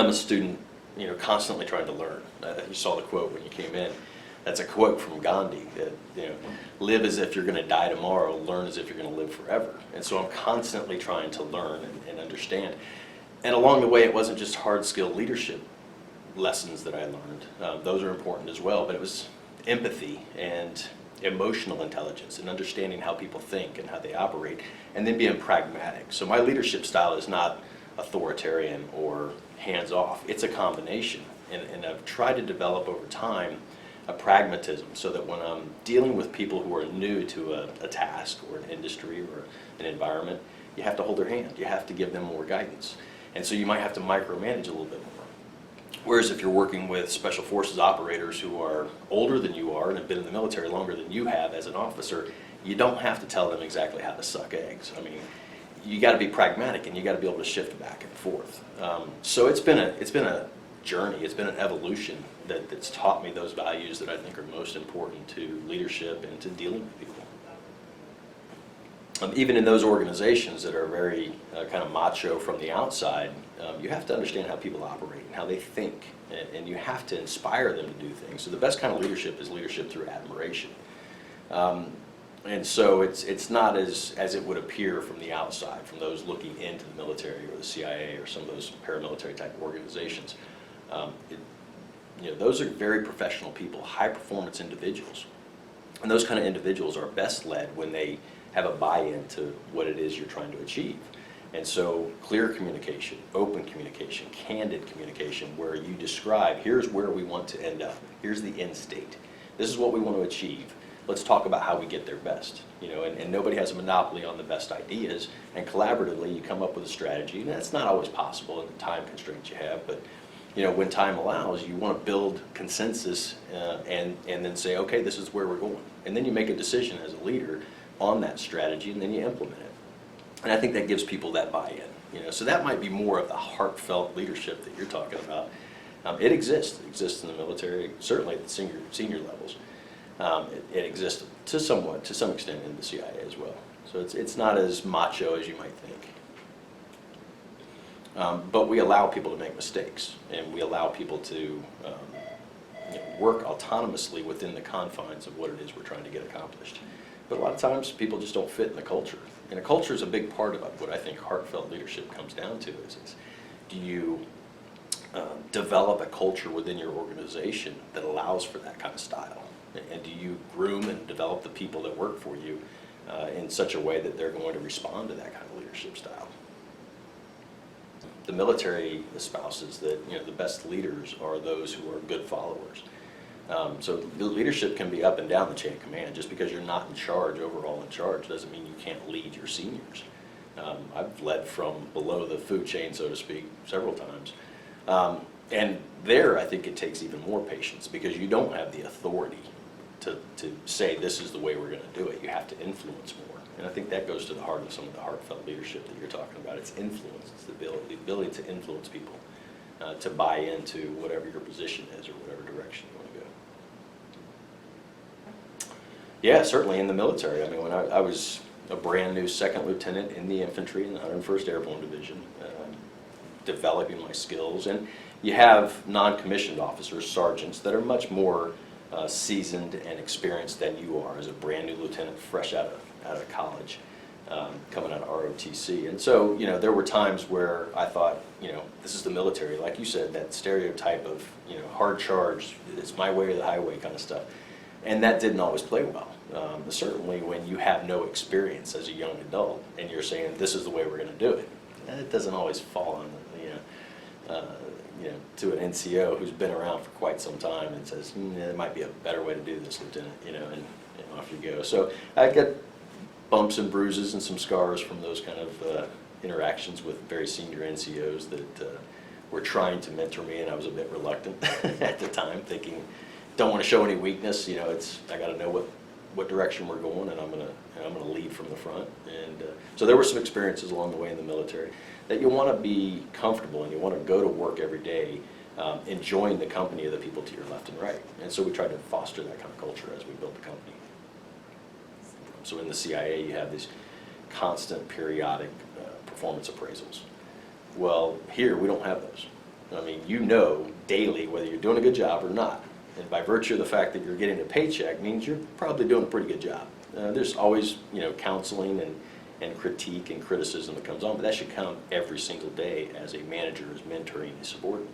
I'm a student, constantly trying to learn. You saw the quote when you came in. That's a quote from Gandhi that, live as if you're going to die tomorrow, learn as if you're going to live forever. And so I'm constantly trying to learn and understand. And along the way, it wasn't just hard skill leadership lessons that I learned. Those are important as well, but it was empathy and emotional intelligence and understanding how people think and how they operate, and then being pragmatic. So my leadership style is not authoritarian or hands-off. It's a combination. And I've tried to develop over time a pragmatism so that when I'm dealing with people who are new to a task or an industry or an environment, you have to hold their hand. You have to give them more guidance. And so you might have to micromanage a little bit more. Whereas if you're working with special forces operators who are older than you are and have been in the military longer than you have as an officer, you don't have to tell them exactly how to suck eggs. I mean, you got to be pragmatic and you got to be able to shift back and forth. So it's been a journey. It's been an evolution that's taught me those values that I think are most important to leadership and to dealing with people. Even in those organizations that are very kind of macho from the outside, you have to understand how people operate and how they think, and you have to inspire them to do things. So the best kind of leadership is leadership through admiration. And so it's not as it would appear from the outside, from those looking into the military or the CIA or some of those paramilitary type organizations. Those are very professional people, high performance individuals. And those kind of individuals are best led when they have a buy-in to what it is you're trying to achieve. And so clear communication, open communication, candid communication, where you describe, here's where we want to end up, here's the end state, this is what we want to achieve, let's talk about how we get there best. And nobody has a monopoly on the best ideas, and collaboratively you come up with a strategy, and that's not always possible in the time constraints you have, but when time allows, you want to build consensus and then say, okay, this is where we're going. And then you make a decision as a leader on that strategy, and then you implement it. And I think that gives people that buy-in. So that might be more of the heartfelt leadership that you're talking about. It exists. It exists in the military, certainly at the senior levels. It exists to some extent in the CIA as well. So it's not as macho as you might think. But we allow people to make mistakes, and we allow people to work autonomously within the confines of what it is we're trying to get accomplished. But a lot of times people just don't fit in the culture. And a culture is a big part of what I think heartfelt leadership comes down to. Is do you develop a culture within your organization that allows for that kind of style? And do you groom and develop the people that work for you in such a way that they're going to respond to that kind of leadership style? The military espouses that the best leaders are those who are good followers. So the leadership can be up and down the chain of command. Just because you're not in charge, overall in charge, doesn't mean you can't lead your seniors. I've led from below the food chain, so to speak, several times. And there, I think it takes even more patience, because you don't have the authority to say this is the way we're going to do it. You have to influence more. And I think that goes to the heart of some of the heartfelt leadership that you're talking about. It's influence. It's the ability to influence people, to buy into whatever your position is or whatever direction you want to go. Yeah, certainly in the military. I mean, when I was a brand new second lieutenant in the infantry in the 101st Airborne Division, developing my skills. And you have non-commissioned officers, sergeants, that are much more seasoned and experienced than you are as a brand new lieutenant fresh out of college, coming out of ROTC. And so, there were times where I thought, this is the military, like you said, that stereotype of, hard charge, it's my way or the highway kind of stuff. And that didn't always play well. Certainly when you have no experience as a young adult and you're saying this is the way we're going to do it, it doesn't always fall on to an NCO who's been around for quite some time and says there might be a better way to do this, Lieutenant, and off you go. So I get bumps and bruises and some scars from those kind of interactions with very senior NCOs that were trying to mentor me, and I was a bit reluctant at the time, thinking, don't want to show any weakness. I got to know what direction we're going, and I'm gonna lead from the front. And so there were some experiences along the way in the military that you want to be comfortable and you want to go to work every day, enjoying the company of the people to your left and right. And so we tried to foster that kind of culture as we built the company. So in the CIA, you have these constant, periodic performance appraisals. Well, here we don't have those. I mean, you know daily whether you're doing a good job or not. And by virtue of the fact that you're getting a paycheck means you're probably doing a pretty good job. There's always, counseling and critique and criticism that comes on, but that should come every single day as a manager is mentoring a subordinate,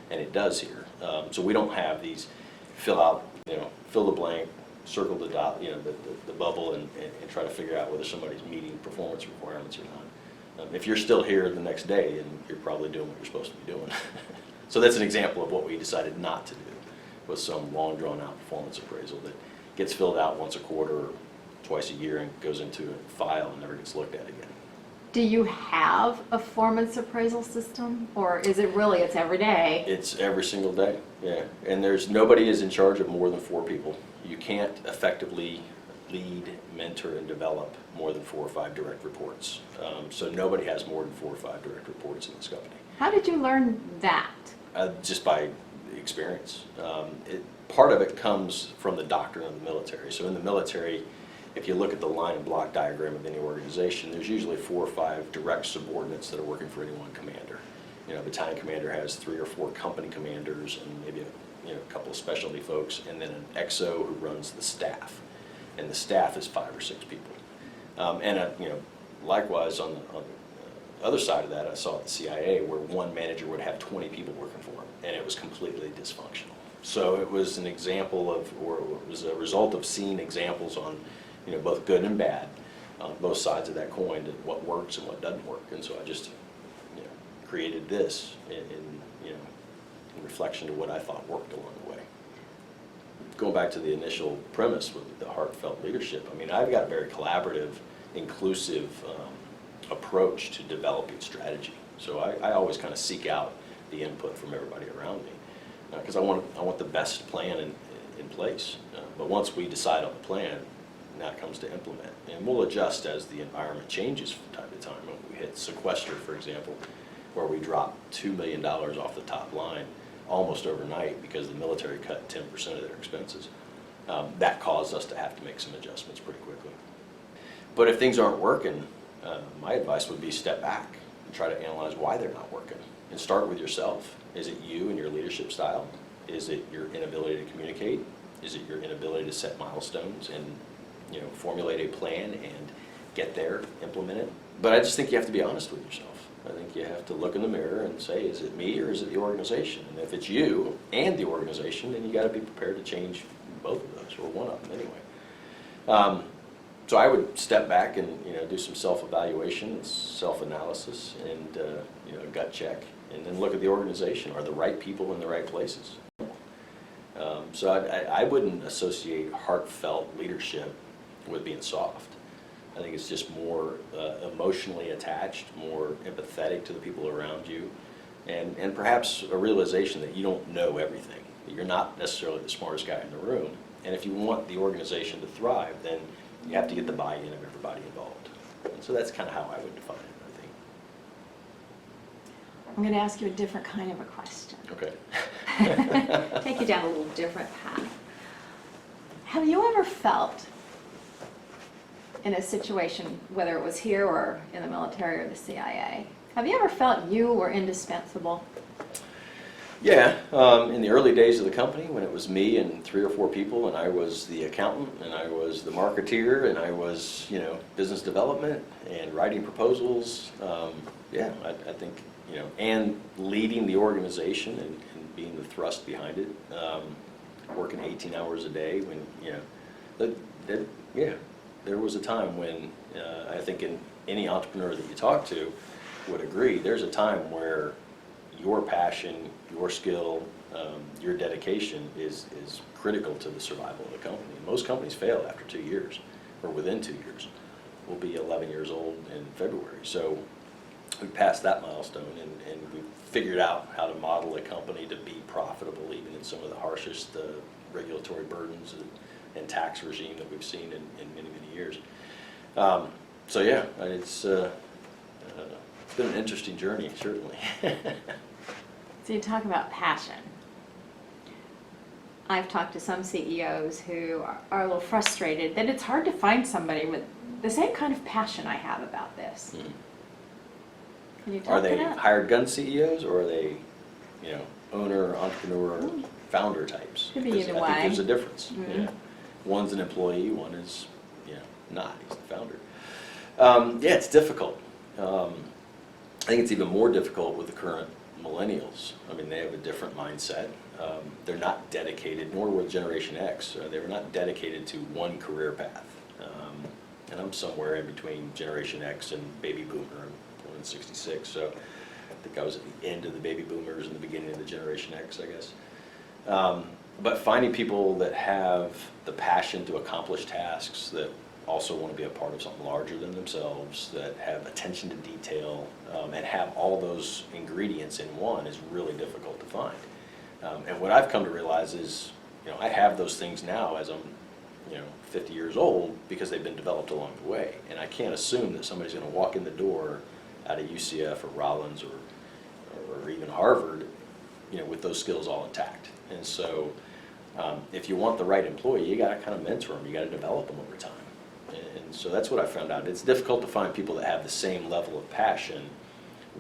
and it does here. So we don't have these fill the blank, circle the dot, the bubble, and try to figure out whether somebody's meeting performance requirements or not. If you're still here the next day, and you're probably doing what you're supposed to be doing. So that's an example of what we decided not to do, was some long drawn-out performance appraisal that gets filled out once a quarter or twice a year and goes into a file and never gets looked at again. Do you have a performance appraisal system, or is it really, it's every day? It's every single day, yeah. And nobody is in charge of more than 4 people. You can't effectively lead, mentor, and develop more than 4 or 5 direct reports. So nobody has more than 4 or 5 direct reports in this company. How did you learn that? Just by experience. Part of it comes from the doctrine of the military. So in the military, if you look at the line and block diagram of any organization, there's usually 4 or 5 direct subordinates that are working for any one commander. A battalion commander has 3 or 4 company commanders and maybe a couple of specialty folks, and then an XO who runs the staff. And the staff is 5 or 6 people. Likewise on the other side of that, I saw at the CIA where one manager would have 20 people working for him, and it was completely dysfunctional. So it was an example of, or it was a result of seeing examples on, both good and bad, on both sides of that coin, to what works and what doesn't work. And so I just, created this in reflection to what I thought worked along the way. Going back to the initial premise with the Heartfelt Leadership, I mean, I've got a very collaborative, inclusive approach to developing strategy. So I always kind of seek out the input from everybody around me, because I want the best plan in place. But once we decide on the plan, now it comes to implement. And we'll adjust as the environment changes from time to time. When we hit sequester, for example, where we dropped $2 million off the top line almost overnight because the military cut 10% of their expenses, that caused us to have to make some adjustments pretty quickly. But if things aren't working, my advice would be step back and try to analyze why they're not working. And start with yourself. Is it you and your leadership style? Is it your inability to communicate? Is it your inability to set milestones and formulate a plan and get there, implement it? But I just think you have to be honest with yourself. I think you have to look in the mirror and say, is it me or is it the organization? And if it's you and the organization, then you got to be prepared to change both of those, or one of them anyway. So I would step back and do some self-evaluation, self-analysis, and a gut check, and then look at the organization. Are the right people in the right places? So I wouldn't associate heartfelt leadership with being soft. I think it's just more emotionally attached, more empathetic to the people around you, and perhaps a realization that you don't know everything. You're not necessarily the smartest guy in the room, and if you want the organization to thrive, then you have to get the buy-in of everybody involved. And so that's kind of how I would define it, I think. I'm going to ask you a different kind of a question. Okay. Take you down a little different path. Have you ever felt in a situation, whether it was here or in the military or the CIA, have you ever felt you were indispensable? Yeah, in the early days of the company, when it was me and 3 or 4 people, and I was the accountant, and I was the marketeer, and I was, business development and writing proposals. Yeah, I think, and leading the organization and being the thrust behind it, working 18 hours a day when, there was a time when I think any entrepreneur that you talk to would agree, there's a time where your passion, your skill, your dedication is critical to the survival of the company. Most companies fail after 2 years, or within 2 years. We'll be 11 years old in February. So we passed that milestone, and we figured out how to model a company to be profitable even in some of the harshest regulatory burdens and tax regime that we've seen in many, many years. So yeah, it's been an interesting journey, certainly. So you talk about passion. I've talked to some CEOs who are a little frustrated that it's hard to find somebody with the same kind of passion I have about this. Mm-hmm. Can you talk Are they to that? hired gun CEOs, or are they owner, entrepreneur, founder types. Could be 'Cause either I think way. there's a difference. Mhm. One's an employee, one is, not, he's the founder. Yeah, it's difficult. I think it's even more difficult with the current millennials. I mean, they have a different mindset. They're not dedicated, nor will Generation X. They were not dedicated to one career path. And I'm somewhere in between Generation X and baby boomer. I'm born in '66, so I think I was at the end of the baby boomers and the beginning of the Generation X, I guess. But finding people that have the passion to accomplish tasks, that also want to be a part of something larger than themselves, that have attention to detail, and have all those ingredients in one is really difficult to find. And what I've come to realize is, I have those things now as I'm, 50 years old, because they've been developed along the way. And I can't assume that somebody's going to walk in the door out of UCF or Rollins or even Harvard, with those skills all intact. And so if you want the right employee, you got to kind of mentor them, you got to develop them over time. And so that's what I found out. It's difficult to find people that have the same level of passion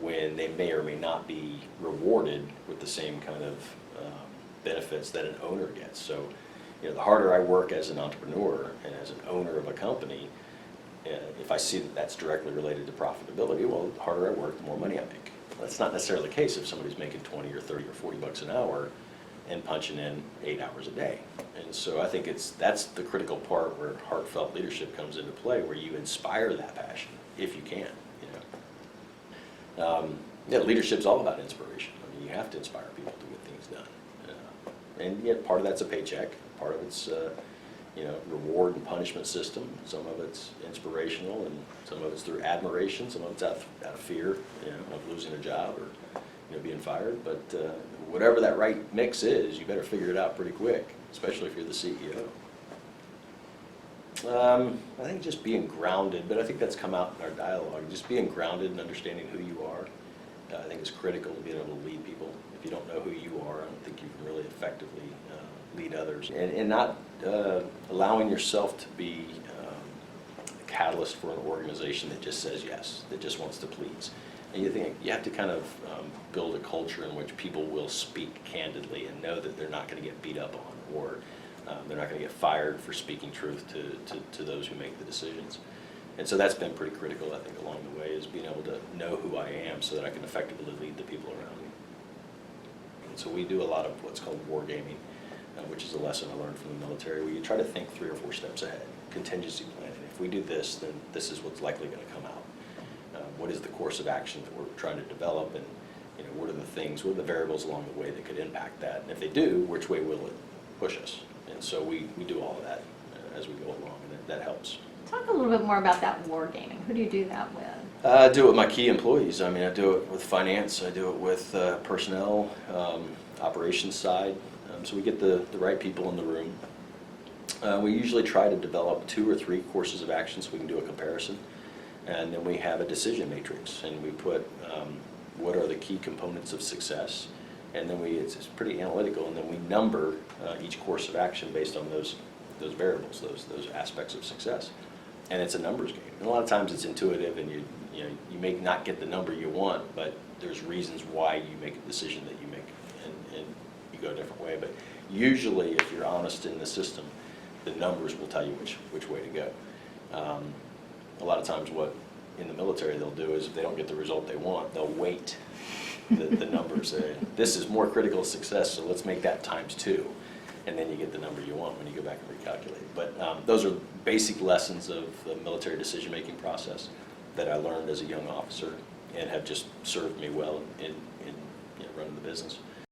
when they may or may not be rewarded with the same kind of benefits that an owner gets. So, the harder I work as an entrepreneur and as an owner of a company, if I see that that's directly related to profitability, well, the harder I work, the more money I make. That's not necessarily the case if somebody's making 20 or 30 or 40 bucks an hour and punching in 8 hours a day. And so I think that's the critical part where heartfelt leadership comes into play, where you inspire that passion, if you can, leadership's all about inspiration. I mean, you have to inspire people to get things done. And yet part of that's a paycheck, part of it's, reward and punishment system. Some of it's inspirational, and some of it's through admiration, some of it's out of fear, of losing a job or, being fired. But whatever that right mix is, you better figure it out pretty quick, especially if you're the CEO. I think just being grounded, but I think that's come out in our dialogue, just being grounded and understanding who you are, I think is critical to being able to lead people. If you don't know who you are, I don't think you can really effectively lead others. And not allowing yourself to be a catalyst for an organization that just says yes, that just wants to please. And you have to kind of build a culture in which people will speak candidly and know that they're not going to get beat up on, or they're not going to get fired for speaking truth to those who make the decisions. And so that's been pretty critical, I think, along the way, is being able to know who I am so that I can effectively lead the people around me. And so we do a lot of what's called wargaming, which is a lesson I learned from the military, where you try to think 3 or 4 steps ahead, contingency planning. If we do this, then this is what's likely going to come out. What is the course of action that we're trying to develop, and what are the things, what are the variables along the way that could impact that? And if they do, which way will it push us? And so we do all of that as we go along, and that helps. Talk a little bit more about that wargaming. Who do you do that with? I do it with my key employees. I mean, I do it with finance, I do it with personnel, operations side. So we get the right people in the room. We usually try to develop 2 or 3 courses of action so we can do a comparison. And then we have a decision matrix, and we put what are the key components of success, and then it's pretty analytical, and then we number each course of action based on those variables, those aspects of success. And it's a numbers game. And a lot of times it's intuitive, and you may not get the number you want, but there's reasons why you make a decision that you make, and you go a different way. But usually, if you're honest in the system, the numbers will tell you which way to go. A lot of times what in the military they'll do is, if they don't get the result they want, they'll weight the numbers. This is more critical success, so let's make that times 2. And then you get the number you want when you go back and recalculate. But those are basic lessons of the military decision-making process that I learned as a young officer, and have just served me well in running the business.